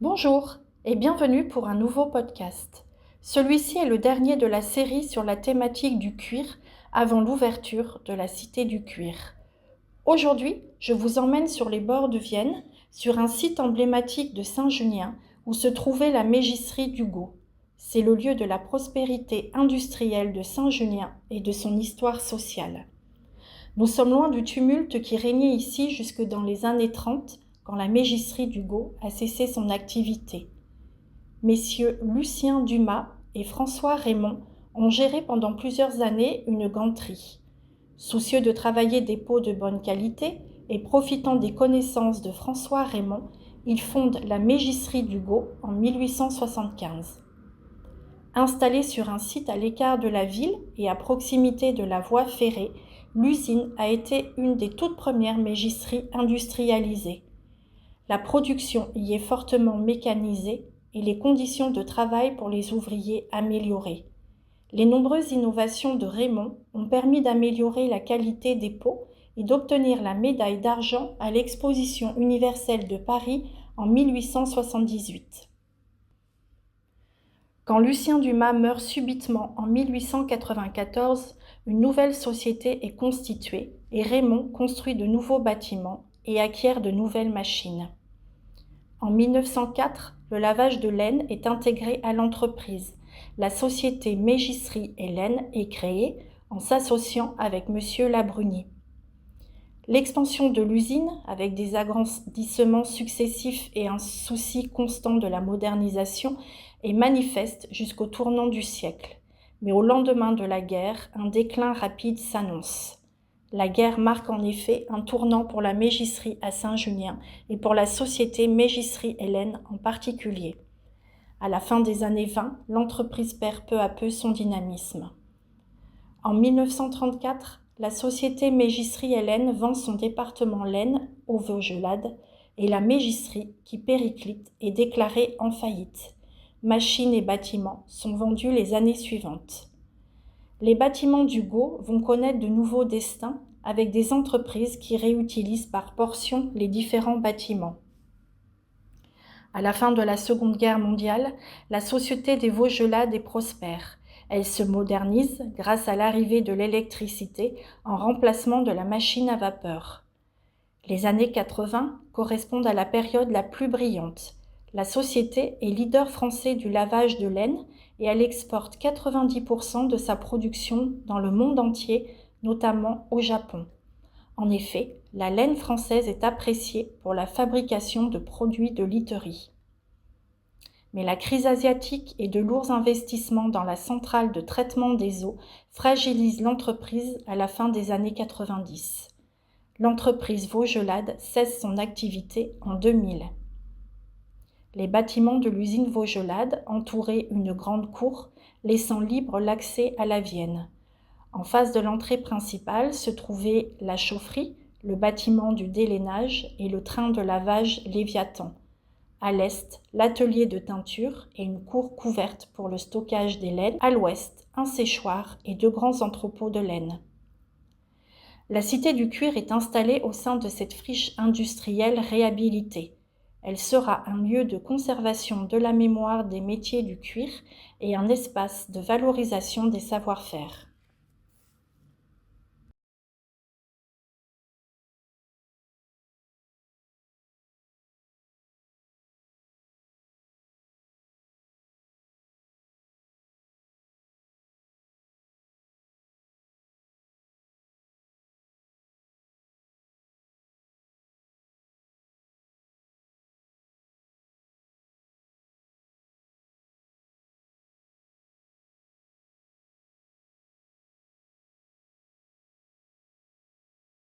Bonjour et bienvenue pour un nouveau podcast. Celui-ci est le dernier de la série sur la thématique du cuir avant l'ouverture de la Cité du Cuir. Aujourd'hui, je vous emmène sur les bords de Vienne, sur un site emblématique de Saint-Junien où se trouvait la mégisserie d'Hugo. C'est le lieu de la prospérité industrielle de Saint-Junien et de son histoire sociale. Nous sommes loin du tumulte qui régnait ici jusque dans les années 30, quand la mégisserie d'Hugo a cessé son activité. Messieurs Lucien Dumas et François Raymond ont géré pendant plusieurs années une ganterie. Soucieux de travailler des peaux de bonne qualité et profitant des connaissances de François Raymond, ils fondent la mégisserie d'Hugo en 1875. Installée sur un site à l'écart de la ville et à proximité de la voie ferrée, l'usine a été une des toutes premières mégisseries industrialisées. La production y est fortement mécanisée et les conditions de travail pour les ouvriers améliorées. Les nombreuses innovations de Raymond ont permis d'améliorer la qualité des peaux et d'obtenir la médaille d'argent à l'Exposition universelle de Paris en 1878. Quand Lucien Dumas meurt subitement en 1894, une nouvelle société est constituée et Raymond construit de nouveaux bâtiments et acquiert de nouvelles machines. En 1904, le lavage de laine est intégré à l'entreprise. La société Mégisserie et Laine est créée en s'associant avec M. Labruni. L'expansion de l'usine, avec des agrandissements successifs et un souci constant de la modernisation, est manifeste jusqu'au tournant du siècle. Mais au lendemain de la guerre, un déclin rapide s'annonce. La guerre marque en effet un tournant pour la mégisserie à Saint-Junien et pour la société Mégisserie et Laine en particulier. À la fin des années 20, l'entreprise perd peu à peu son dynamisme. En 1934, la société Mégisserie et Laine vend son département laine aux Vaugelades et la mégisserie, qui périclite, est déclarée en faillite. Machines et bâtiments sont vendus les années suivantes. Les bâtiments d'Hugo vont connaître de nouveaux destins avec des entreprises qui réutilisent par portions les différents bâtiments. À la fin de la Seconde Guerre mondiale, la société des Vaugelades est prospère. Elle se modernise grâce à l'arrivée de l'électricité en remplacement de la machine à vapeur. Les années 80 correspondent à la période la plus brillante. La société est leader français du lavage de laine et elle exporte 90% de sa production dans le monde entier, notamment au Japon. En effet, la laine française est appréciée pour la fabrication de produits de literie. Mais la crise asiatique et de lourds investissements dans la centrale de traitement des eaux fragilisent l'entreprise à la fin des années 90. L'entreprise Vaugelade cesse son activité en 2000. Les bâtiments de l'usine Vaugelade entouraient une grande cour, laissant libre l'accès à la Vienne. En face de l'entrée principale se trouvaient la chaufferie, le bâtiment du délainage et le train de lavage Léviathan. À l'est, l'atelier de teinture et une cour couverte pour le stockage des laines. À l'ouest, un séchoir et deux grands entrepôts de laine. La Cité du Cuir est installée au sein de cette friche industrielle réhabilitée. Elle sera un lieu de conservation de la mémoire des métiers du cuir et un espace de valorisation des savoir-faire.